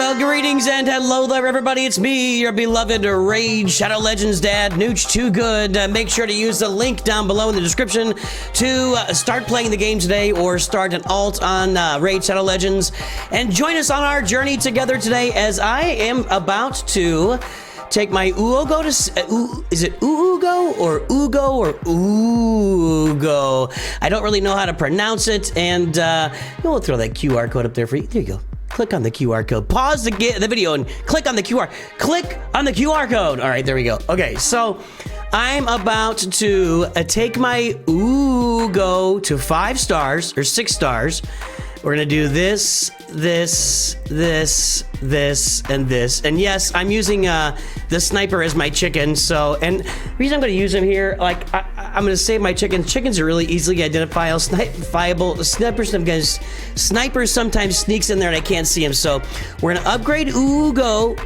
Well, greetings and hello there, everybody. It's me, your beloved Raid Shadow Legends dad, Nooch Too Good. Make sure to use the link down below in the description to start playing the game today or start an alt on Raid Shadow Legends. And join us on our journey together today as I am about to take my Uugo to... is it Uugo or Uugo or Uugo? I don't really know how to pronounce it, and we'll throw that QR code up there for you. There you go. Click on the QR code. Pause the video and click on the QR. Click on the QR code. All right, there we go. Okay, so I'm about to take my Uugo to 5 stars or 6 stars. We're gonna do this, this, this, this, and this. And yes, I'm using the sniper as my chicken. So, and the reason I'm gonna use him here, like I'm gonna save my chickens. Chickens are really easily identifiable. Sniper sometimes sneaks in there and I can't see him. So we're gonna upgrade Uugo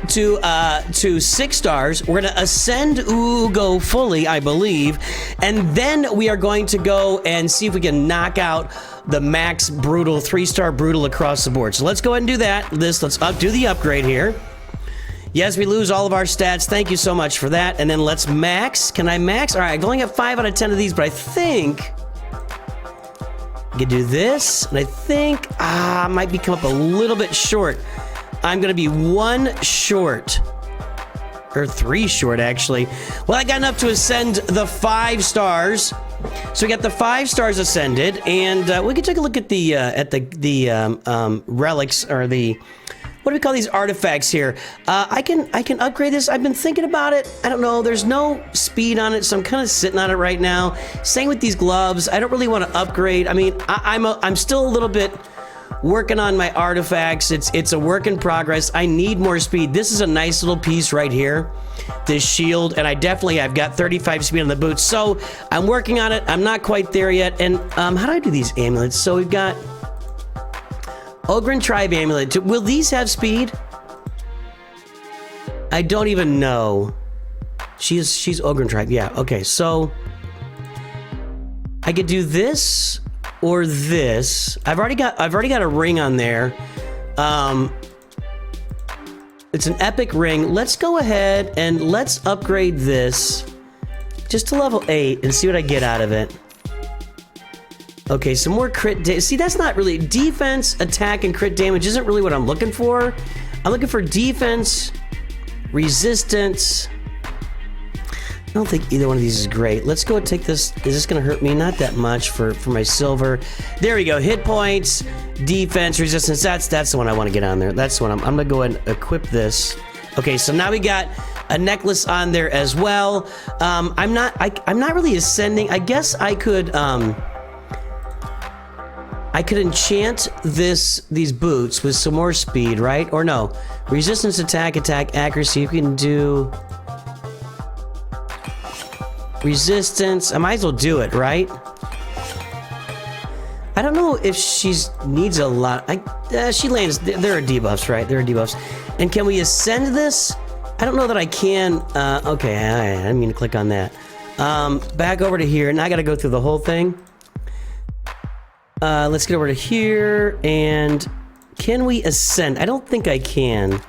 to 6 stars. We're gonna ascend Uugo fully, I believe, and then we are going to go and see if we can knock out the max brutal 3-star brutal across the board. So let's go ahead and do that. Let's do the upgrade here. Yes, we lose all of our stats. Thank you so much for that. And then let's max. Can I max? All right, I only have 5 out of 10 of these, but I think I could do this. And I think I might become up a little bit short. I'm gonna be 1 short. Or 3 short, actually. Well, I got enough to ascend the 5 stars. So we got the 5 stars ascended, and we can take a look at the relics, or the, what do we call these artifacts here? I can upgrade this. I've been thinking about it. I don't know. There's no speed on it, so I'm kind of sitting on it right now. Same with these gloves. I don't really want to upgrade. I mean, I'm still a little bit working on my artifacts. It's a work in progress. I need more speed. This is a nice little piece right here, this shield, and I've got 35 speed on the boots, so I'm working on it. I'm not quite there yet. And how do I do these amulets? So we've got Ogren Tribe amulet. Will these have speed? I don't even know. She's Ogren Tribe. Yeah. Okay. So I could do this or this. I've already got a ring on there. It's an epic ring. Let's go ahead and let's upgrade this just to level 8 and see what I get out of it. Okay, some more crit damage. See, that's not really defense, attack, and crit damage isn't really what I'm looking for. I'm looking for defense, resistance. I don't think either one of these is great. Let's go and take this. Is this going to hurt me? Not that much for my silver. There we go. Hit points, defense, resistance. That's the one I want to get on there. That's the one. I'm going to go ahead and equip this. Okay, so now we got a necklace on there as well. I'm not really ascending. I guess I could enchant these boots with some more speed, right? Or no, resistance, attack, accuracy. We can do resistance. I might as well do it, right? I don't know if she needs a lot. She lands. There are debuffs, right? There are debuffs. And can we ascend this? I don't know that I can. Okay, I didn't mean to click on that. Back over to here. Now I got to go through the whole thing. Let's get over to here. And can we ascend? I don't think I can.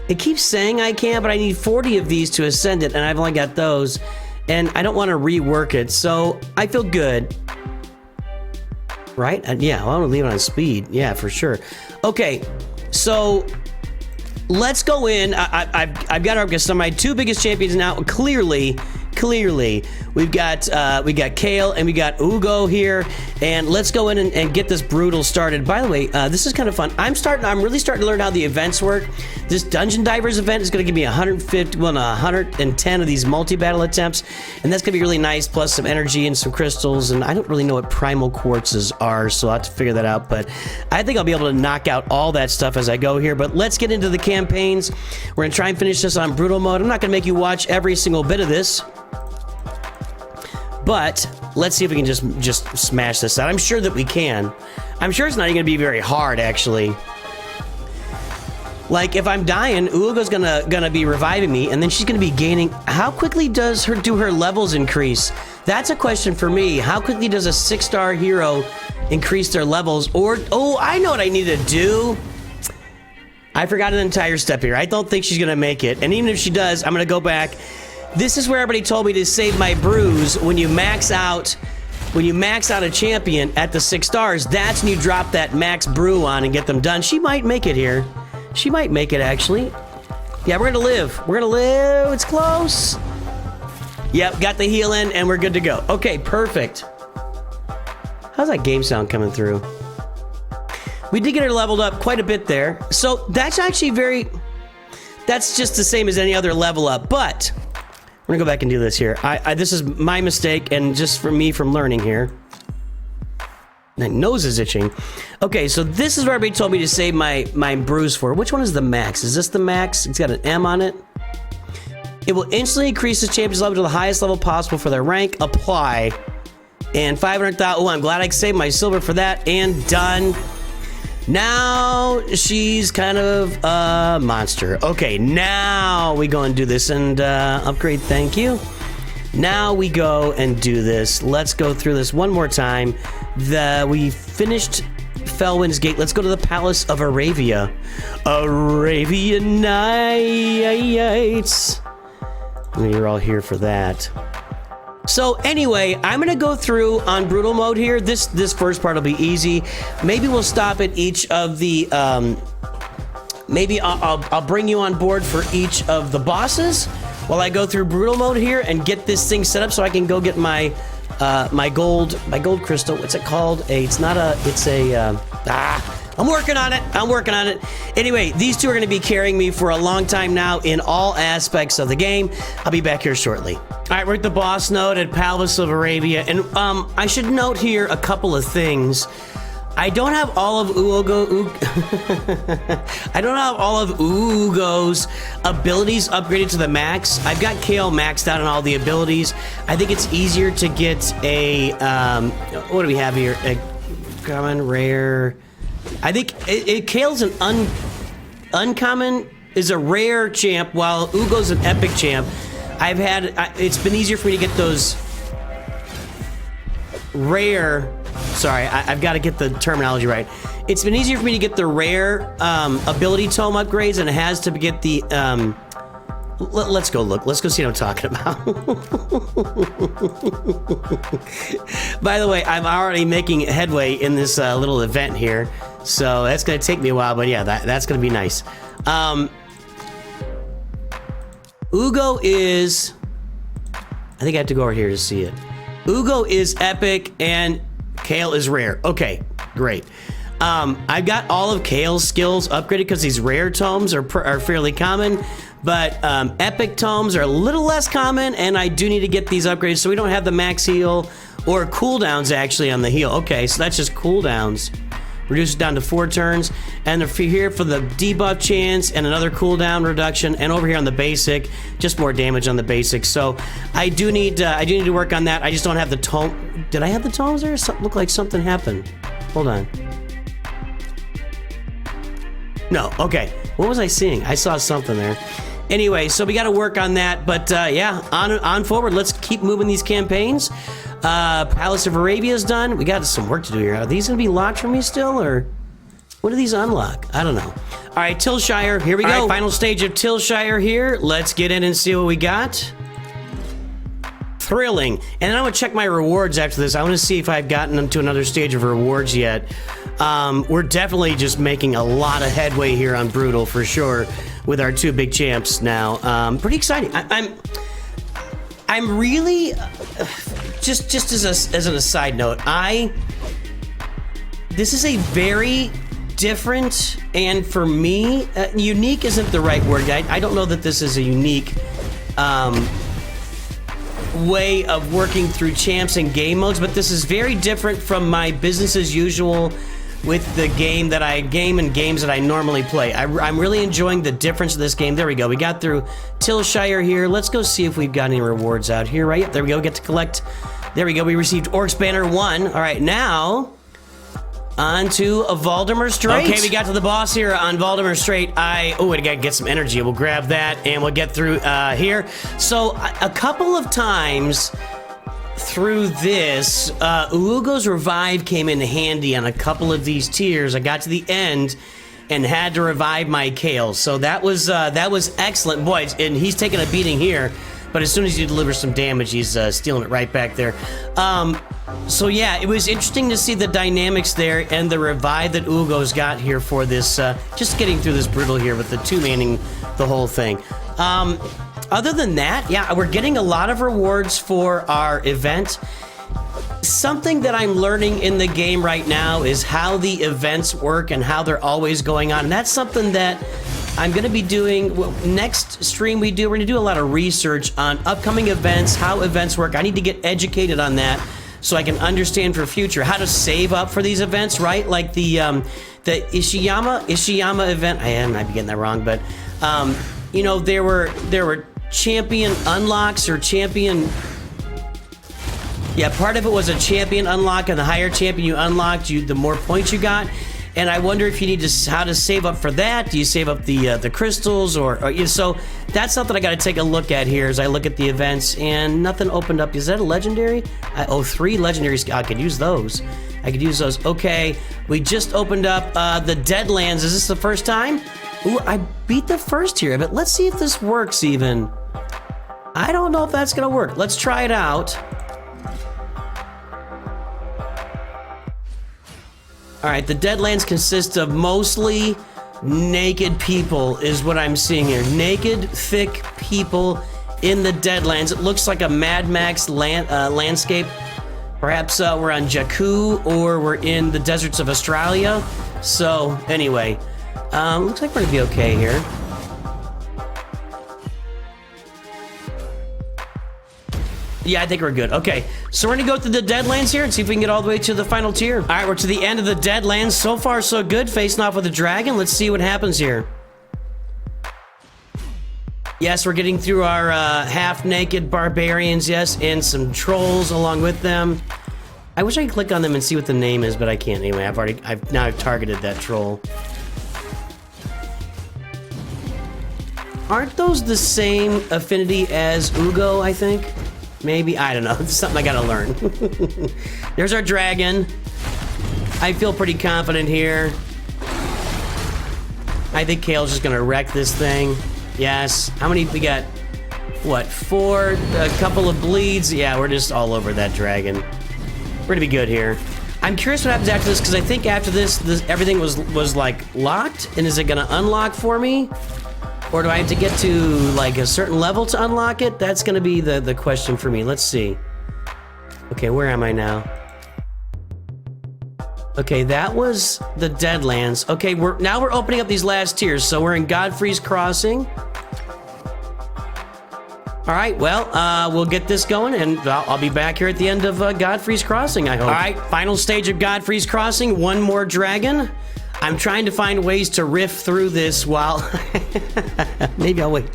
It keeps saying I can, but I need 40 of these to ascend it, and I've only got those. And I don't want to rework it, so I feel good. Right? Yeah, I want to leave it on speed. Yeah, for sure. Okay, so let's go in. I've got our my 2 biggest champions now. Clearly, we've got Kale and we got Uugo here, and let's go in and get this brutal started. By the way, this is kind of fun. I'm really starting to learn how the events work. This Dungeon Divers event is going to give me 110 of these multi-battle attempts, and that's going to be really nice, plus some energy and some crystals, and I don't really know what primal quartzes are, so I'll have to figure that out, but I think I'll be able to knock out all that stuff as I go here. But let's get into the campaigns. We're going to try and finish this on brutal mode. I'm not going to make you watch every single bit of this, but let's see if we can just smash this out. I'm sure that we can. I'm sure it's not even going to be very hard, actually. Like, if I'm dying, Uugo's gonna be reviving me, and then she's gonna be gaining. How quickly do her levels increase? That's a question for me. How quickly does a 6-star hero increase their levels? Or, oh, I know what I need to do. I forgot an entire step here. I don't think she's gonna make it. And even if she does, I'm gonna go back. This is where everybody told me to save my brews. When you max out a champion at the 6 stars, that's when you drop that max brew on and get them done. She might make it here. She might make it, actually. Yeah, we're gonna live. We're gonna live. It's close. Yep, got the heal in, and we're good to go. Okay, perfect. How's that game sound coming through? We did get her leveled up quite a bit there. So that's actually that's just the same as any other level up, but we're gonna go back and do this here. This is my mistake, and just for me from learning here. My nose is itching. Okay, so this is where everybody told me to save my brews for. Which one is the max? Is this the max? It's got an M on it. It will instantly increase the champion's level to the highest level possible for their rank. Apply. And 500,000. Oh, I'm glad I saved my silver for that. And done. Now she's kind of a monster. Okay, now we go and do this and upgrade. Thank you. Now we go and do this. Let's go through this one more time. We finished Felwin's Gate. Let's go to the Palace of Aravia. Arabian Nights. You're all here for that. So anyway, I'm gonna go through on brutal mode here. This first part will be easy. Maybe we'll stop at each of the. Maybe I'll bring you on board for each of the bosses while I go through brutal mode here and get this thing set up so I can go get my gold crystal. What's it called? I'm working on it. I'm working on it. Anyway, these two are going to be carrying me for a long time now in all aspects of the game. I'll be back here shortly. All right, we're at the boss node at Palace of Arabia, and I should note here a couple of things. I don't have all of I don't have all of Uugo's abilities upgraded to the max. I've got Kale maxed out on all the abilities. I think it's easier to get a what do we have here? A common, rare. I think Kale's an uncommon, is a rare champ, while Uugo's an epic champ. It's been easier for me to get those rare. Sorry, I've got to get the terminology right. It's been easier for me to get the rare ability tome upgrades than it has to get the. Let's go look. Let's go see what I'm talking about. By the way, I'm already making headway in this little event here. So that's going to take me a while, but yeah, that's going to be nice. Uugo is... I think I have to go over here to see it. Uugo is epic and Kale is rare. Okay, great. I've got all of Kale's skills upgraded because these rare tomes are fairly common, but epic tomes are a little less common, and I do need to get these upgraded so we don't have the max heal or cooldowns actually on the heal. Okay, so that's just cooldowns. Reduce it down to 4 turns, and here for the debuff chance and another cooldown reduction, and over here on the basic, just more damage on the basic. So I do need to work on that. I just don't have the tome. Did I have the tomes there? Something looked like something happened. Hold on. No. Okay. What was I seeing? I saw something there. Anyway, so we got to work on that. But yeah, on forward. Let's keep moving these campaigns. Palace of Arabia is done. We got some work to do here. Are these gonna be locked for me still, or when do these unlock? I don't know. All right, Tillshire, here we go. Right, final stage of Tillshire here. Let's get in and see what we got. Thrilling. And then I'm gonna check my rewards after this. I want to see if I've gotten into another stage of rewards yet. We're definitely just making a lot of headway here on Brutal for sure with our 2 big champs now. Pretty exciting. I'm really. Just as an aside note, this is a very different, and for me, unique isn't the right word. I don't know that this is a unique way of working through champs and game modes, but this is very different from my business as usual with the game and games that I normally play. I'm really enjoying the difference of this game. There we go. We got through Tillshire here. Let's go see if we've got any rewards out here. Right? Yep, there we go. Get to collect. There we go. We received Orc's Banner 1. All right, now on to a Valdemar Strait. Okay, we got to the boss here on Valdemar Strait. I gotta get some energy. We'll grab that and we'll get through here. So a couple of times through this, Uugo's Revive came in handy on a couple of these tiers. I got to the end and had to revive my Kale. So that was excellent, boys. And he's taking a beating here, but as soon as you deliver some damage, he's stealing it right back there. So yeah, it was interesting to see the dynamics there and the revive that Uugo's got here for this. Just getting through this brutal here with the two-manning the whole thing. Other than that, yeah, we're getting a lot of rewards for our event. Something that I'm learning in the game right now is how the events work and how they're always going on. And that's something that I'm going to be doing. Well, next stream we're going to do a lot of research on upcoming events, how events work. I need to get educated on that so I can understand for future how to save up for these events, right? Like the Ishiyama event. I might be getting that wrong, but you know, there were champion unlocks or champion. Yeah, part of it was a champion unlock, and the higher champion you unlocked, the more points you got. And I wonder if you need to how to save up for that. Do you save up the crystals or so? That's something I got to take a look at here as I look at the events. And nothing opened up. Is that a legendary? Oh, 3 legendaries. I could use those. I could use those. Okay, we just opened up the Deadlands. Is this the first time? Ooh, I beat the first here, but let's see if this works even. I don't know if that's gonna work. Let's try it out. All right, the Deadlands consist of mostly naked people is what I'm seeing here. Naked, thick people in the Deadlands. It looks like a Mad Max landscape. Perhaps we're on Jakku or we're in the deserts of Australia. So anyway, looks like we're gonna be okay here. Yeah, I think we're good. Okay, so we're gonna go through the Deadlands here and see if we can get all the way to the final tier. All right, we're to the end of the Deadlands. So far, so good. Facing off with a dragon. Let's see what happens here. Yes, we're getting through our half-naked barbarians, yes, and some trolls along with them. I wish I could click on them and see what the name is, but I can't anyway. I've now targeted that troll. Aren't those the same affinity as Uugo, I think? Maybe, I don't know. It's something I gotta learn. There's our dragon. I feel pretty confident here. I think Kale's just gonna wreck this thing. Yes. How many we got? What, 4? A couple of bleeds. Yeah, we're just all over that dragon. We're gonna be good here. I'm curious what happens after this, because I think after this everything was like locked, and is it gonna unlock for me? Or do I have to get to like a certain level to unlock it? That's gonna be the question for me. Let's see. Okay, where am I now? Okay, that was the Deadlands. Okay, now we're opening up these last tiers. So we're in Godfrey's Crossing. All right, well, we'll get this going, and I'll be back here at the end of Godfrey's Crossing, I hope. All right, final stage of Godfrey's Crossing. One more dragon. I'm trying to find ways to riff through this while... Maybe I'll wait.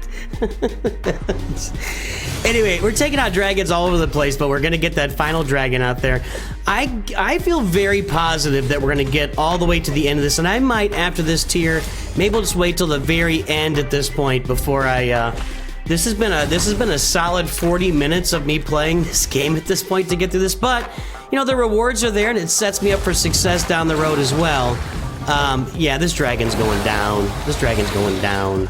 Anyway, we're taking out dragons all over the place, but we're going to get that final dragon out there. I feel very positive that we're going to get all the way to the end of this, and I might, after this tier, maybe we'll just wait till the very end at this point before I... This has been a solid 40 minutes of me playing this game at this point to get through this, but, you know, the rewards are there, and it sets me up for success down the road as well. Yeah, this dragon's going down. This dragon's going down.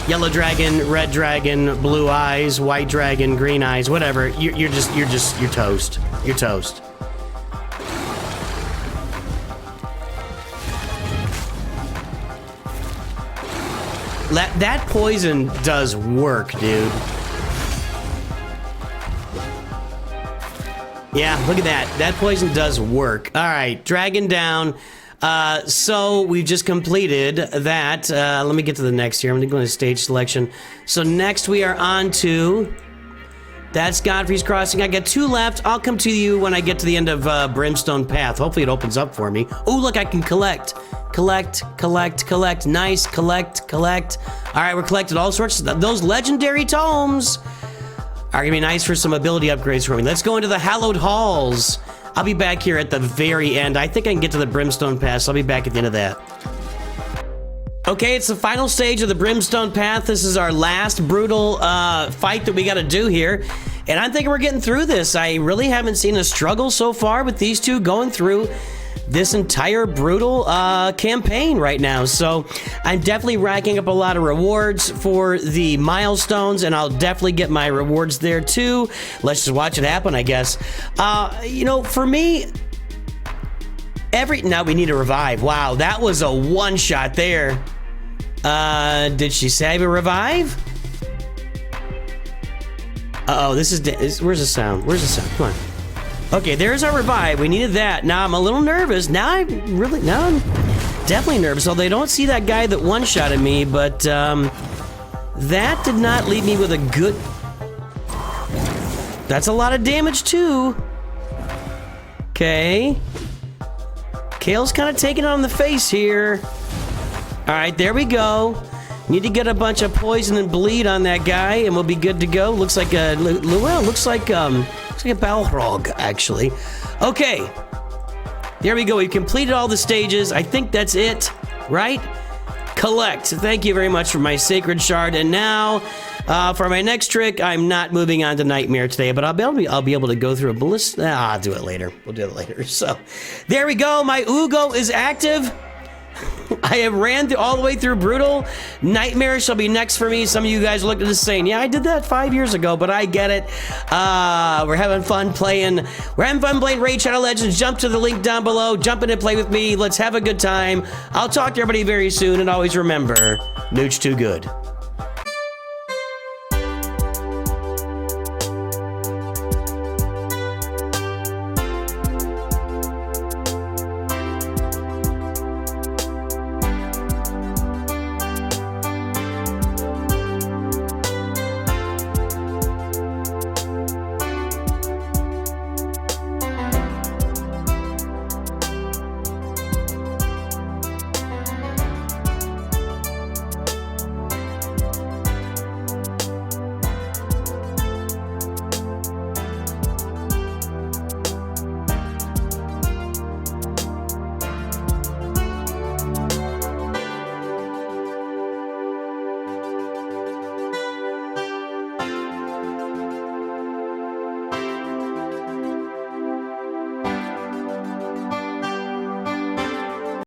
Yellow dragon, red dragon, blue eyes, white dragon, green eyes, whatever. You're toast. You're toast. That poison does work, dude. Yeah, look at that. That poison does work. All right, dragon down. So we've just completed that. Let me get to the next here. I'm going to go to stage selection. So next we are on to... That's Godfrey's Crossing. I got 2 left. I'll come to you when I get to the end of Brimstone Path. Hopefully it opens up for me. Oh, look, I can collect. Collect, collect, collect. Nice, collect, collect. All right, we're collecting all sorts of... Those legendary tomes are gonna be nice for some ability upgrades for me. Let's go into the Hallowed Halls. I'll be back here at the very end. I think I can get to the Brimstone Path, so I'll be back at the end of that. Okay, it's the final stage of the Brimstone Path. This is our last brutal fight that we gotta do here. And I'm thinking we're getting through this. I really haven't seen a struggle so far with these two going through this entire brutal campaign right now. So I'm definitely racking up a lot of rewards for the milestones, and I'll definitely get my rewards there too. Let's just watch it happen, I guess. You know, for me, now we need a revive. Wow, that was a one-shot there. Did she say a revive? Uh-oh, this is where's the sound? Where's the sound? Come on. Okay, there's our revive. We needed that. Now I'm a little nervous. Now I'm definitely nervous. Although they don't see that guy that one-shotted me, but that did not leave me with a good... That's a lot of damage too. Okay. Kale's kind of taking it on the face here. All right, there we go. Need to get a bunch of poison and bleed on that guy, and we'll be good to go. Looks like a looks like a Balrog, actually. Okay, there we go. We've completed all the stages. I think that's it, right? Collect. Thank you very much for my sacred shard. And now, for my next trick, I'm not moving on to Nightmare today, but I'll be able to go through a ballista. I'll do it later. We'll do it later. So, there we go. My Uugo is active. I have ran all the way through Brutal. Nightmare shall be next for me. Some of you guys looked at this saying, yeah, I did that 5 years ago, but I get it. We're having fun playing. We're having fun playing Raid Shadow Legends. Jump to the link down below. Jump in and play with me. Let's have a good time. I'll talk to everybody very soon. And always remember, Nooch too good.